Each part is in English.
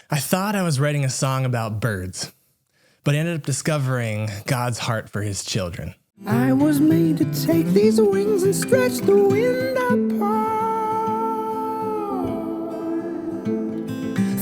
I thought I was writing a song about birds, but I ended up discovering God's heart for his children. I was made to take these wings and stretch the wind apart.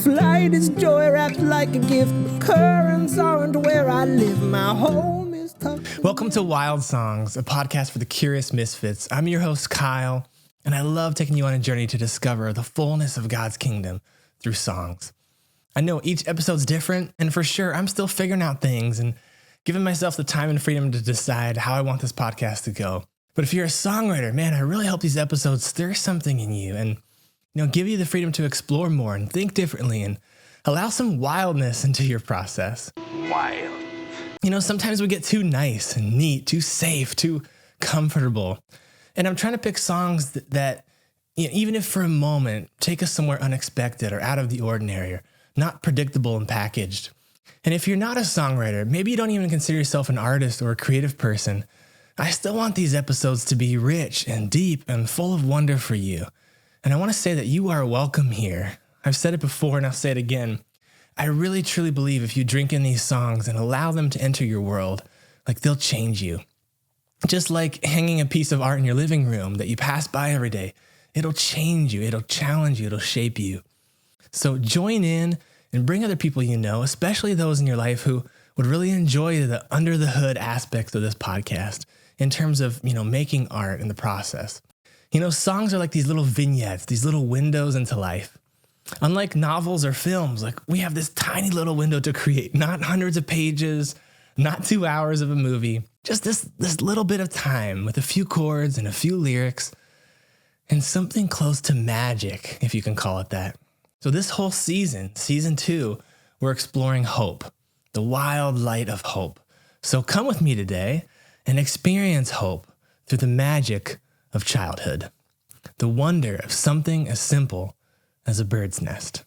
Flight is joy wrapped like a gift, but currents aren't where I live. My home is tough. Welcome to Wild Songs, a podcast for the curious misfits. I'm your host, Kyle, and I love taking you on a journey to discover the fullness of God's kingdom through songs. I know each episode's different, and for sure, I'm still figuring out things and giving myself the time and freedom to decide how I want this podcast to go. But if you're a songwriter, man, I really hope these episodes stir something in you and, give you the freedom to explore more and think differently and allow some wildness into your process. Wild. Sometimes we get too nice and neat, too safe, too comfortable. And I'm trying to pick songs that even if for a moment, take us somewhere unexpected or out of the ordinary, or not predictable and packaged. And if you're not a songwriter, maybe you don't even consider yourself an artist or a creative person, I still want these episodes to be rich and deep and full of wonder for you. And I want to say that you are welcome here. I've said it before and I'll say it again. I really truly believe if you drink in these songs and allow them to enter your world, they'll change you. Just like hanging a piece of art in your living room that you pass by every day, it'll change you, it'll challenge you, it'll shape you. So join in and bring other people especially those in your life who would really enjoy the under the hood aspects of this podcast in terms of, making art in the process. Songs are like these little vignettes, these little windows into life. Unlike novels or films, we have this tiny little window to create, not hundreds of pages, not 2 hours of a movie, just this little bit of time with a few chords and a few lyrics and something close to magic, if you can call it that. So this whole season 2, we're exploring hope, the wild light of hope. So come with me today and experience hope through the magic of childhood, the wonder of something as simple as a bird's nest.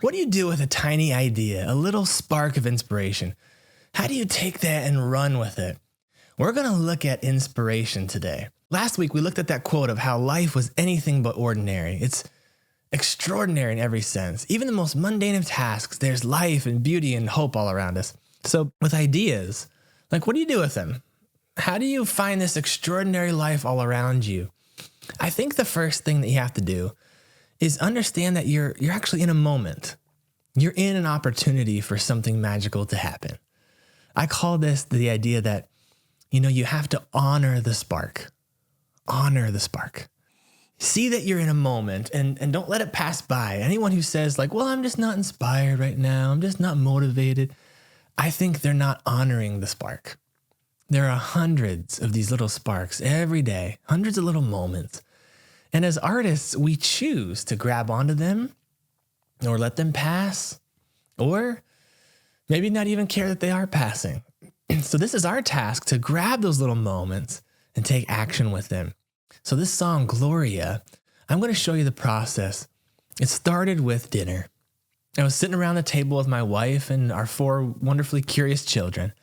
What do you do with a tiny idea, a little spark of inspiration? How do you take that and run with it? We're going to look at inspiration today. Last week, we looked at that quote of how life was anything but ordinary. It's extraordinary in every sense. Even the most mundane of tasks, there's life and beauty and hope all around us. So with ideas, what do you do with them? How do you find this extraordinary life all around you? I think the first thing that you have to do is understand that you're actually in a moment. You're in an opportunity for something magical to happen. I call this the idea that, you have to honor the spark. Honor the spark. See that you're in a moment and don't let it pass by. Anyone who says I'm just not inspired right now, I'm just not motivated, I think they're not honoring the spark. There are hundreds of these little sparks every day, hundreds of little moments. And as artists, we choose to grab onto them or let them pass, or maybe not even care that they are passing. So this is our task, to grab those little moments and take action with them. So this song, Gloria, I'm going to show you the process. It started with dinner. I was sitting around the table with my wife and our 4 wonderfully curious children,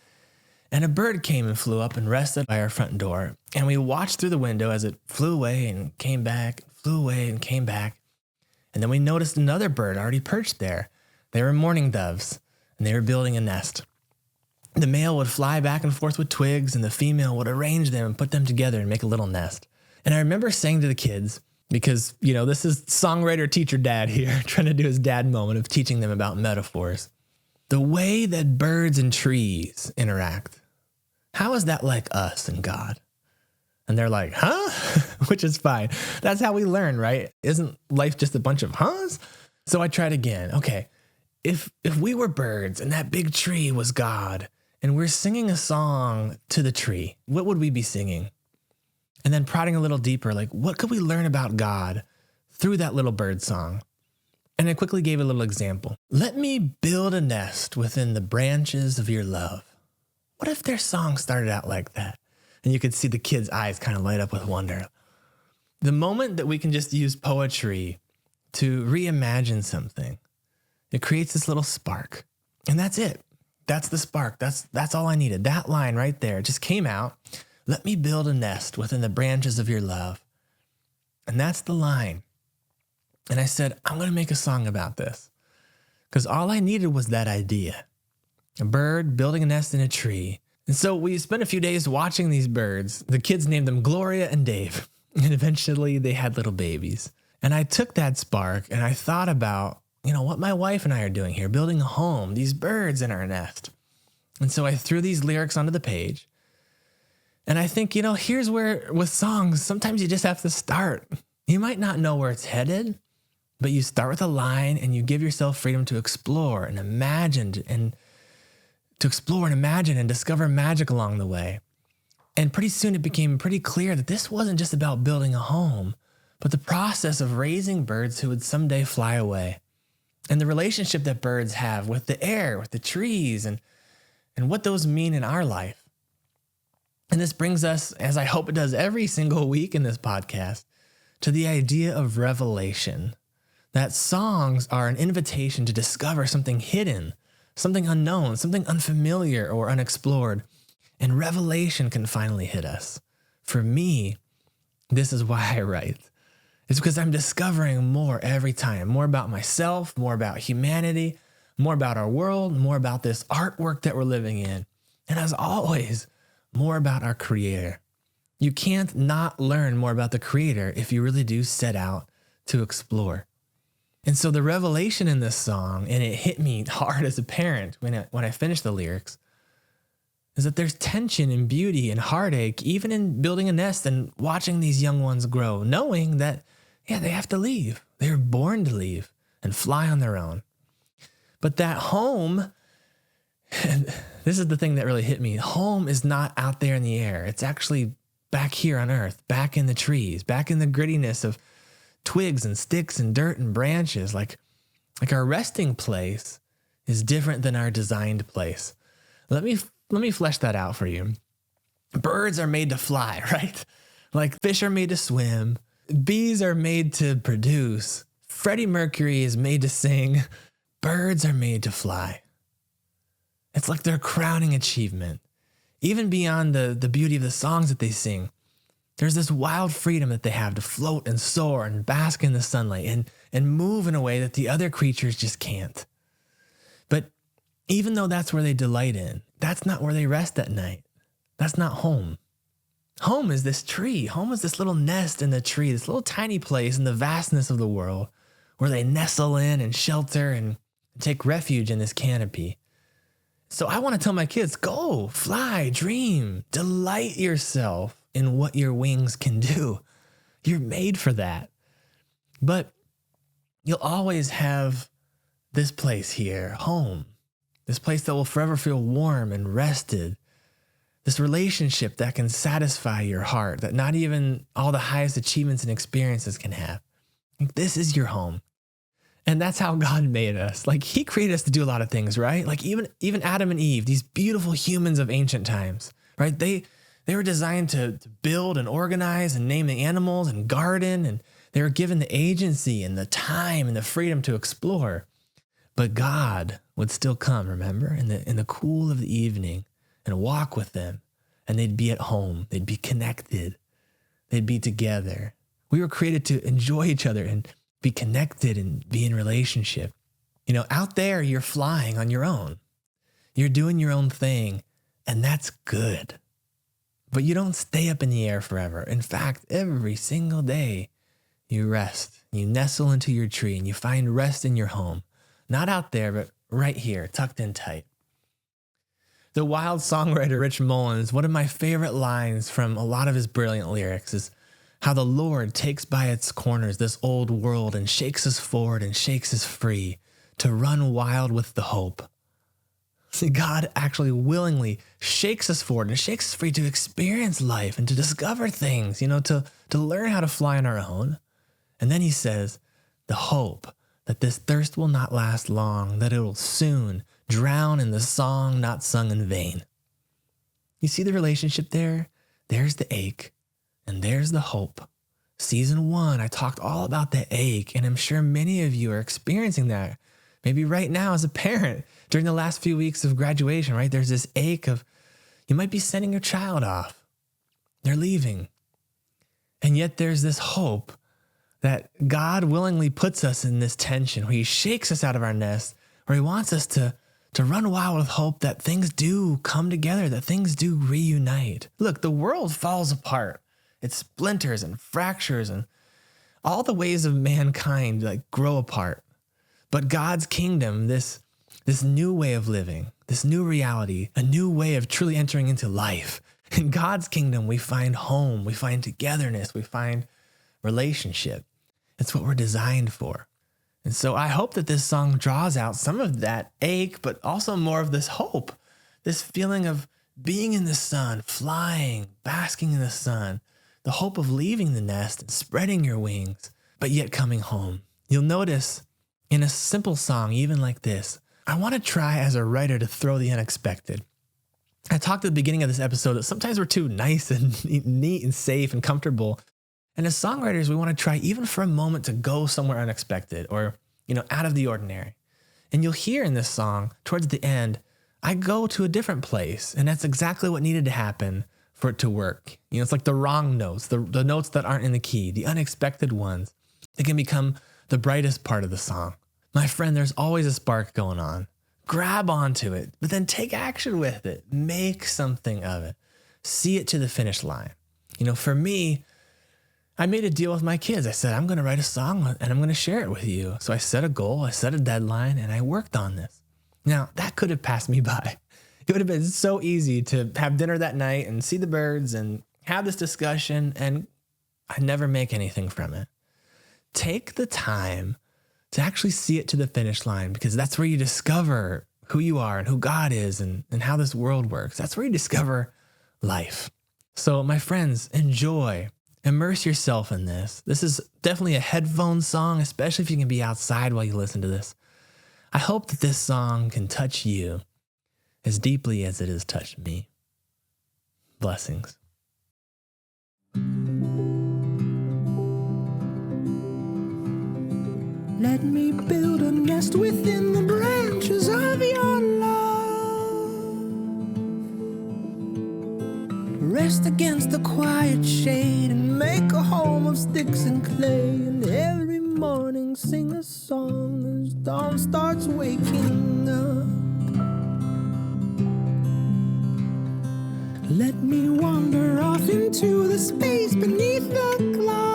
and a bird came and flew up and rested by our front door. And we watched through the window as it flew away and came back, flew away and came back. And then we noticed another bird already perched there. They were mourning doves, and they were building a nest. The male would fly back and forth with twigs, and the female would arrange them and put them together and make a little nest. And I remember saying to the kids, because, this is songwriter, teacher, dad here, trying to do his dad moment of teaching them about metaphors. The way that birds and trees interact, how is that like us and God? And they're like, huh? Which is fine. That's how we learn, right? Isn't life just a bunch of huhs? So I tried again. Okay, if we were birds and that big tree was God, and we're singing a song to the tree, what would we be singing? And then prodding a little deeper, what could we learn about God through that little bird song? And I quickly gave a little example. Let me build a nest within the branches of your love. What if their song started out like that? And you could see the kids' eyes kind of light up with wonder. The moment that we can just use poetry to reimagine something, it creates this little spark. And that's it. That's the spark. That's all I needed. That line right there just came out Let me build a nest within the branches of your love. And that's the line. And I said, I'm going to make a song about this. Because all I needed was that idea. A bird building a nest in a tree. And so we spent a few days watching these birds. The kids named them Gloria and Dave. And eventually they had little babies. And I took that spark and I thought about, what my wife and I are doing here, building a home, these birds in our nest. And so I threw these lyrics onto the page. And I think, here's where with songs, sometimes you just have to start. You might not know where it's headed, but you start with a line and you give yourself freedom to explore and imagine and discover magic along the way. And pretty soon it became pretty clear that this wasn't just about building a home, but the process of raising birds who would someday fly away. And the relationship that birds have with the air, with the trees, and what those mean in our life. And this brings us, as I hope it does every single week in this podcast, to the idea of revelation. That songs are an invitation to discover something hidden, something unknown, something unfamiliar or unexplored. And revelation can finally hit us. For me, this is why I write. It's because I'm discovering more every time, more about myself, more about humanity, more about our world, more about this artwork that we're living in. And as always, more about our Creator. You can't not learn more about the Creator if you really do set out to explore. And so the revelation in this song, and it hit me hard as a parent when I finished the lyrics, is that there's tension and beauty and heartache, even in building a nest and watching these young ones grow, knowing that, they have to leave. They were born to leave and fly on their own. But that home, and this is the thing that really hit me, home is not out there in the air. It's actually back here on earth, back in the trees, back in the grittiness of twigs and sticks and dirt and branches. Like our resting place is different than our designed place. Let me flesh that out for you. Birds are made to fly, right? Like fish are made to swim. Bees are made to produce. Freddie Mercury is made to sing. Birds are made to fly. It's like their crowning achievement. Even beyond the beauty of the songs that they sing, there's this wild freedom that they have to float and soar and bask in the sunlight and move in a way that the other creatures just can't. But even though that's where they delight in, that's not where they rest at night. That's not home. Home is this tree. Home is this little nest in the tree, this little tiny place in the vastness of the world where they nestle in and shelter and take refuge in this canopy. So I want to tell my kids, go, fly, dream, delight yourself in what your wings can do. You're made for that. But you'll always have this place here, home, this place that will forever feel warm and rested. This relationship that can satisfy your heart, that not even all the highest achievements and experiences can have. Like, this is your home. And that's how God made us. Like, he created us to do a lot of things, right? Like even Adam and Eve, these beautiful humans of ancient times, right? They were designed to build and organize and name the animals and garden. And they were given the agency and the time and the freedom to explore. But God would still come, remember, in the cool of the evening and walk with them, and they'd be at home. They'd be connected. They'd be together. We were created to enjoy each other and be connected and be in relationship. Out there, you're flying on your own. You're doing your own thing, and that's good. But you don't stay up in the air forever. In fact, every single day, you rest. You nestle into your tree, and you find rest in your home. Not out there, but right here, tucked in tight. The wild songwriter Rich Mullins, one of my favorite lines from a lot of his brilliant lyrics is how the Lord takes by its corners this old world and shakes us forward and shakes us free to run wild with the hope. See, God actually willingly shakes us forward and shakes us free to experience life and to discover things, to learn how to fly on our own. And then he says, the hope that this thirst will not last long, that it will soon drown in the song not sung in vain. You see the relationship there? There's the ache, and there's the hope. Season 1, I talked all about the ache, and I'm sure many of you are experiencing that. Maybe right now as a parent, during the last few weeks of graduation, right? There's this ache of, you might be sending your child off. They're leaving. And yet there's this hope that God willingly puts us in this tension where he shakes us out of our nest, where he wants us to run wild with hope that things do come together, that things do reunite. Look, the world falls apart. It splinters and fractures, and all the ways of mankind like grow apart. But God's kingdom, this new way of living, this new reality, a new way of truly entering into life. In God's kingdom, we find home, we find togetherness, we find relationship. It's what we're designed for. And so I hope that this song draws out some of that ache, but also more of this hope, this feeling of being in the sun, flying, basking in the sun, the hope of leaving the nest and spreading your wings, but yet coming home. You'll notice in a simple song, even like this, I want to try as a writer to throw the unexpected. I talked at the beginning of this episode that sometimes we're too nice and neat and safe and comfortable. And as songwriters, we want to try even for a moment to go somewhere unexpected or, out of the ordinary. And you'll hear in this song towards the end, I go to a different place. And that's exactly what needed to happen for it to work. It's like the wrong notes, the notes that aren't in the key, the unexpected ones. They can become the brightest part of the song. My friend, there's always a spark going on. Grab onto it, but then take action with it. Make something of it. See it to the finish line. For me, I made a deal with my kids. I said, I'm going to write a song and I'm going to share it with you. So I set a goal, I set a deadline, and I worked on this. Now, that could have passed me by. It would have been so easy to have dinner that night and see the birds and have this discussion, and I never make anything from it. Take the time to actually see it to the finish line, because that's where you discover who you are and who God is and how this world works. That's where you discover life. So my friends, enjoy, immerse yourself in this. This is definitely a headphone song, especially if you can be outside while you listen to this. I hope that this song can touch you as deeply as it has touched me. Blessings. Let me build a nest within the branches of your love. Rest against the quiet shade and make a home of sticks and clay. And every morning sing a song as dawn starts waking up. Let me wander off into the space beneath the clouds.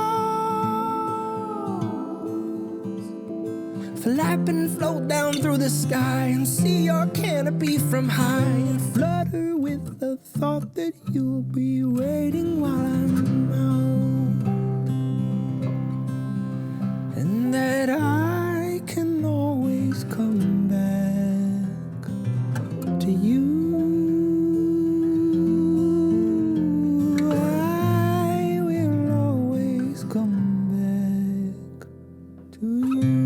Flap and float down through the sky and see your canopy from high, and flutter with the thought that you'll be waiting while I'm out, and that I can always come back to you. I will always come back to you.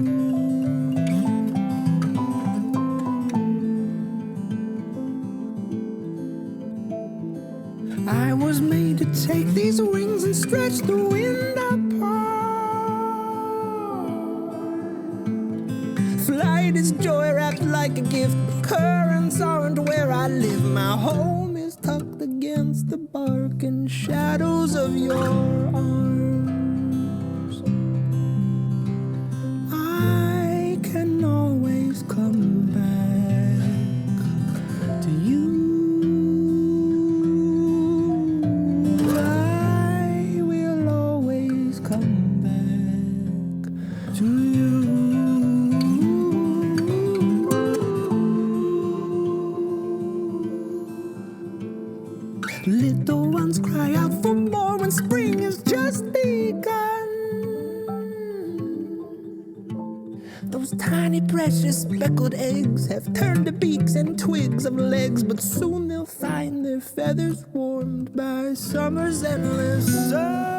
I was made to take these wings and stretch the wind apart. Flight is joy wrapped like a gift, but currents aren't where I live. My home is tucked against the bark and shadows of your arms. I can always come back to you. Little ones cry out for more when spring has just begun. Those tiny precious speckled eggs have turned to beaks and twigs of legs, but soon they'll find their feathers warmed by summer's endless sun.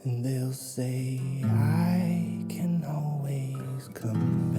and they'll say I can always come